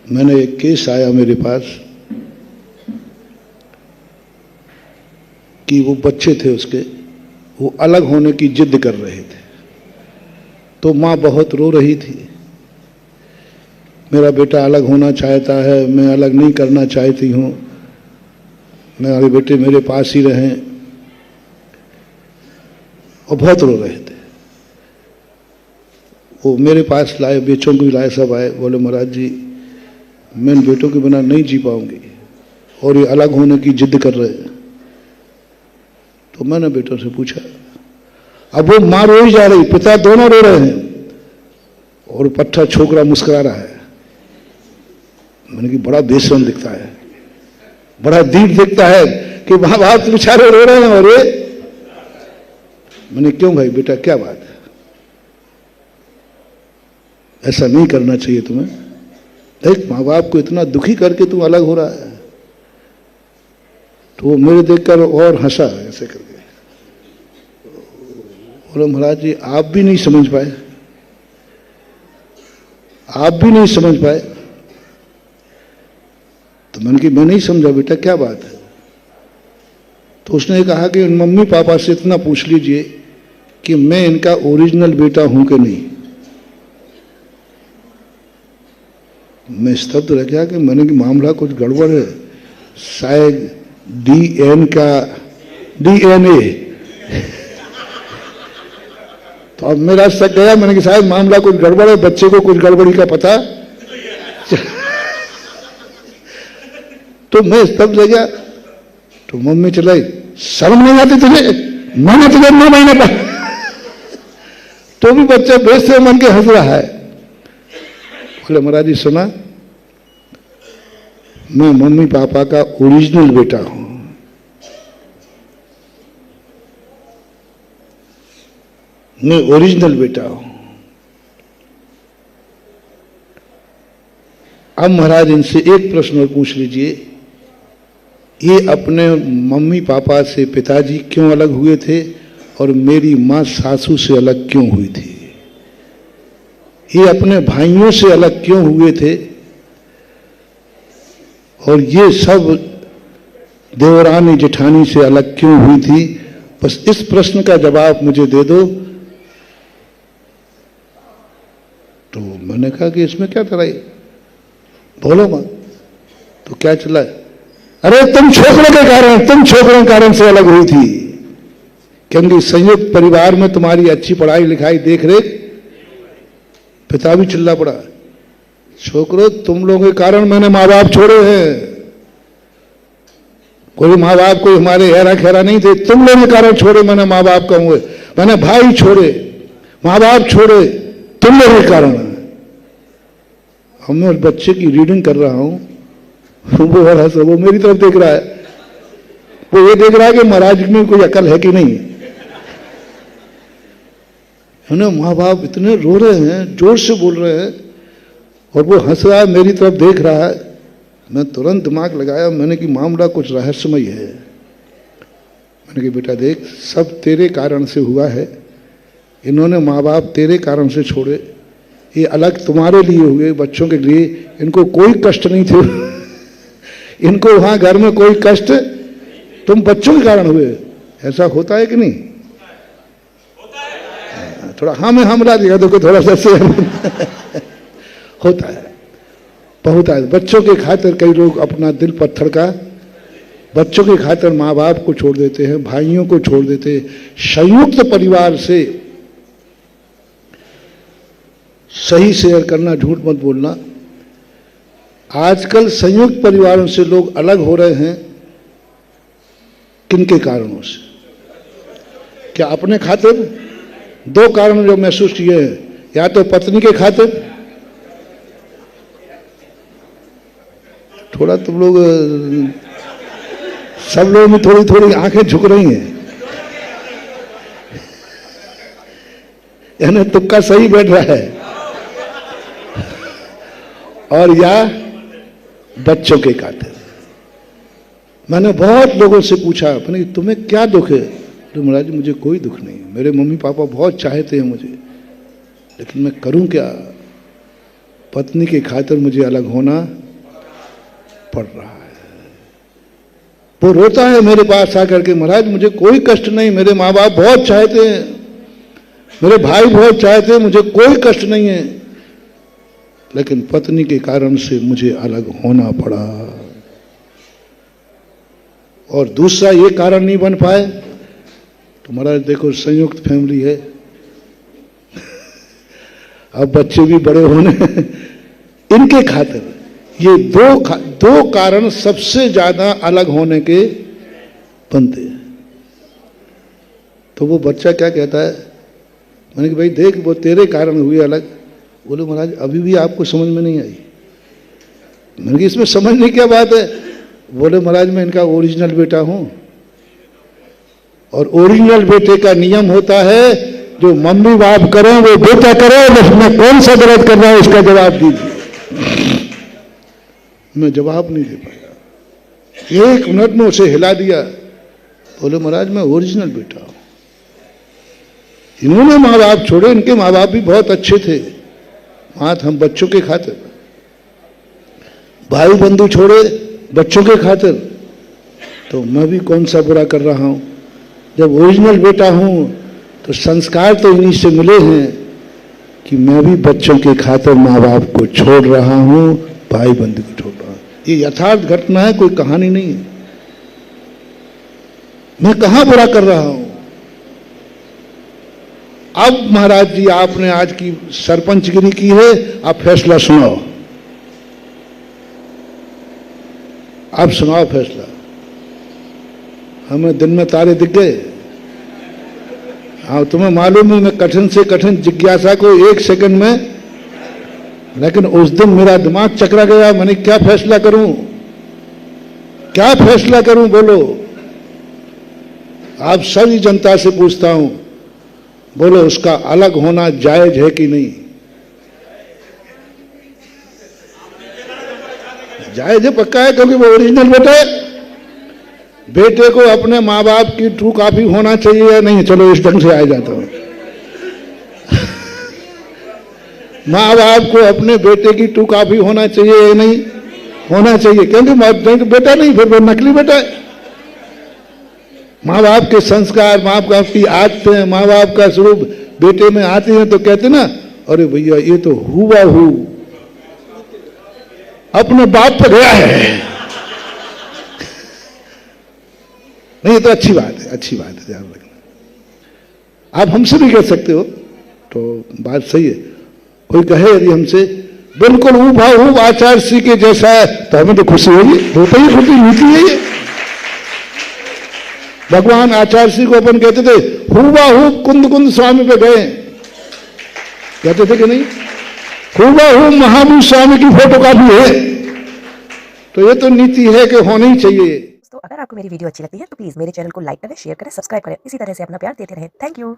मैंने एक केस आया मेरे पास कि वो बच्चे थे उसके, वो अलग होने की जिद कर रहे थे। तो माँ बहुत रो रही थी, मेरा बेटा अलग होना चाहता है, मैं अलग नहीं करना चाहती हूँ, मेरे बेटे मेरे पास ही रहें, और बहुत रो रहे थे। वो मेरे पास लाए, बेचों को भी लाए, सब आए, बोले महाराज जी मैं इन बेटों के बिना नहीं जी पाऊंगी और ये अलग होने की जिद कर रहे हैं। तो मैंने बेटों से पूछा, अब वो माँ रो ही जा रही, पिता दोनों रो रहे हैं और पट्टा छोकरा मुस्कुरा रहा है। मैंने कि बड़ा बेशरम दिखता है, बड़ा दीन दिखता है कि माँ बाप बेचारे रो रहे हैं और ये। मैंने क्यों भाई बेटा क्या बात है, ऐसा नहीं करना चाहिए तुम्हें, देख माँ बाप को इतना दुखी करके तू अलग हो रहा है। तो वो मेरे देखकर और हंसा ऐसे करके, बोले महाराज जी आप भी नहीं समझ पाए, आप भी नहीं समझ पाए। तो मैंने कि मैं नहीं समझा बेटा क्या बात है। तो उसने कहा कि मम्मी पापा से इतना पूछ लीजिए कि मैं इनका ओरिजिनल बेटा हूं कि नहीं। मैं स्तब्ध रह गया कि मैंने कि मामला कुछ गड़बड़ है, शायद डीएनए। तो अब मेरा शक गया, मैंने कि शायद मामला कुछ गड़बड़ है, बच्चे को कुछ गड़बड़ी का पता। तो मैं स्तब्ध रह गया। तो मम्मी चलाई, शर्म नहीं आती तुझे, मैंने तुझे 9 महीने पर। तो भी बच्चा बेसे मन के हंस रहा है। बोले महाराज जी सुना, मैं मम्मी पापा का ओरिजिनल बेटा हूं, मैं ओरिजिनल बेटा हूं। अब महाराज इनसे एक प्रश्न और पूछ लीजिए, ये अपने मम्मी पापा से पिताजी क्यों अलग हुए थे और मेरी मां सासू से अलग क्यों हुई थी? ये अपने भाइयों से अलग क्यों हुए थे और ये सब देवरानी जेठानी से अलग क्यों हुई थी? बस इस प्रश्न का जवाब मुझे दे दो। तो मैंने कहा कि इसमें क्या तराई, बोलो मां। तो क्या चला, अरे तुम छोकरों के कारण से अलग हुई थी, क्योंकि संयुक्त परिवार में तुम्हारी अच्छी पढ़ाई लिखाई देख रेख। पिता भी चिल्ला पड़ा, छोकरों तुम लोगों के कारण मैंने माँ बाप छोड़े हैं, कोई माँ बाप कोई हमारे हेरा खेरा नहीं थे, तुम लोगों के कारण छोड़े मैंने माँ बाप कहूंगे, मैंने भाई छोड़े, माँ बाप छोड़े, तुम लोगों के कारण। मैं उस बच्चे की रीडिंग कर रहा हूं, वो मेरी तरफ देख रहा है, वो ये देख रहा है कि महाराज में कोई अकल है कि नहीं। माँ बाप इतने रो रहे हैं, जोर से बोल रहे हैं, और वो हंस रहा है, मेरी तरफ देख रहा है। मैं तुरंत दिमाग लगाया, मैंने कि मामला कुछ रहस्यमय है। मैंने कि बेटा देख, सब तेरे कारण से हुआ है, इन्होंने माँ बाप तेरे कारण से छोड़े, ये अलग तुम्हारे लिए हुए, बच्चों के लिए। इनको कोई कष्ट नहीं थे, इनको वहां घर में कोई कष्ट, तुम बच्चों के कारण हुए। ऐसा होता है कि नहीं? थोड़ा हाँ में हम दिया देखो, थोड़ा सा से होता है, बहुत है। बच्चों के खातिर कई लोग अपना दिल पत्थर का, बच्चों के खातिर माँ बाप को छोड़ देते हैं, भाइयों को छोड़ देते हैं। संयुक्त परिवार से सही शेयर करना, झूठ मत बोलना। आजकल संयुक्त परिवारों से लोग अलग हो रहे हैं, किन के कारणों से? क्या अपने खातिर? 2 कारण जो महसूस किए हैं, या तो पत्नी के खातिर, थोड़ा तुम लोग सब लोग में थोड़ी थोड़ी आंखें झुक रही हैं, यानी तुक्का सही बैठ रहा है, और या बच्चों के खातिर। मैंने बहुत लोगों से पूछा, मैंने तुम्हें क्या दुख है? तो महाराज जी मुझे कोई दुख नहीं, मेरे मम्मी पापा बहुत चाहते हैं मुझे, लेकिन मैं करूं क्या? पत्नी की खातिर मुझे अलग होना पड़ रहा है। वो रोता है मेरे पास आकर के, महाराज मुझे कोई कष्ट नहीं, मेरे माँ बाप बहुत चाहते हैं, मेरे भाई बहुत चाहते हैं, मुझे कोई कष्ट नहीं है, लेकिन पत्नी के कारण से मुझे अलग होना पड़ा। और दूसरा ये कारण नहीं बन पाए तो महाराज देखो संयुक्त फैमिली है, अब बच्चे भी बड़े होने, इनके खातिर ये दो कारण सबसे ज्यादा अलग होने के बनते हैं। तो वो बच्चा क्या कहता है, मैंने कि भाई देख वो तेरे कारण हुई अलग। बोले महाराज अभी भी आपको समझ में नहीं आई। मैंने कि इसमें समझने की क्या बात है। बोले महाराज मैं इनका ओरिजिनल बेटा हूं, और ओरिजिनल बेटे का नियम होता है जो मम्मी बाप करें वो बेटा करे, बस मैं कौन सा गलत कर रहा हूं इसका जवाब दीजिए। मैं जवाब नहीं दे पाया, 1 मिनट में उसे हिला दिया। बोले महाराज मैं ओरिजिनल बेटा हूं। इन्होंने माँ बाप छोड़े, इनके माँ बाप भी बहुत अच्छे थे, मात हम बच्चों के खातिर, भाई बंधु छोड़े बच्चों के खातिर, तो मैं भी कौन सा बुरा कर रहा हूं। जब ओरिजिनल बेटा हूं तो संस्कार तो इन्हीं से मिले हैं कि मैं भी बच्चों के खातिर माँ बाप को छोड़ रहा हूं, भाई बंधु को छोड़ रहा हूं। ये यथार्थ घटना है, कोई कहानी नहीं है। मैं कहां बुरा कर रहा हूं। अब महाराज जी आपने आज की सरपंचगिरी की है, आप फैसला सुनाओ, आप सुनाओ फैसला। हमें दिन में तारे दिख गए। हाँ तुम्हें मालूम है मैं कठिन से कठिन जिज्ञासा को 1 सेकंड में, लेकिन उस दिन मेरा दिमाग चकरा गया। मैंने क्या फैसला करूं, क्या फैसला करूं बोलो। आप सभी जनता से पूछता हूं, बोलो उसका अलग होना जायज है कि नहीं। जायज है, पक्का है, क्योंकि वो ओरिजिनल बेटा है। बेटे को अपने माँ बाप की ट्रू कॉपी होना चाहिए या नहीं, चलो इस ढंग से आ जाता हूं। माँ बाप को अपने बेटे की ट्रू कॉपी होना चाहिए या नहीं होना चाहिए, क्योंकि बेटा नहीं, फिर वो नकली बेटा है। माँ बाप के संस्कार, माँ बाप की आदतें, माँ बाप का स्वरूप बेटे में आते हैं तो कहते ना अरे भैया ये तो हूबहू अपने बाप पे गया है। नहीं ये तो अच्छी बात है, अच्छी बात है, ध्यान रखना। आप हमसे भी कह सकते हो तो बात सही है। कोई कहे यदि हमसे बिल्कुल हूबहू आचार्य श्री के जैसा है तो हमें तो खुशी होगी, होता ही खुशी नीति है ये। भगवान आचार्य श्री को अपन कहते थे हूबहू कुंद कुंद स्वामी पे गए, कहते थे कि नहीं। हूबहू महावीर स्वामी की फोटोकॉपी है, तो ये तो नीति है कि होनी ही चाहिए। तो अगर आपको मेरी वीडियो अच्छी लगती है तो प्लीज मेरे चैनल को लाइक करें, शेयर करें, सब्सक्राइब करें। इसी तरह से अपना प्यार देते रहें। Thank you.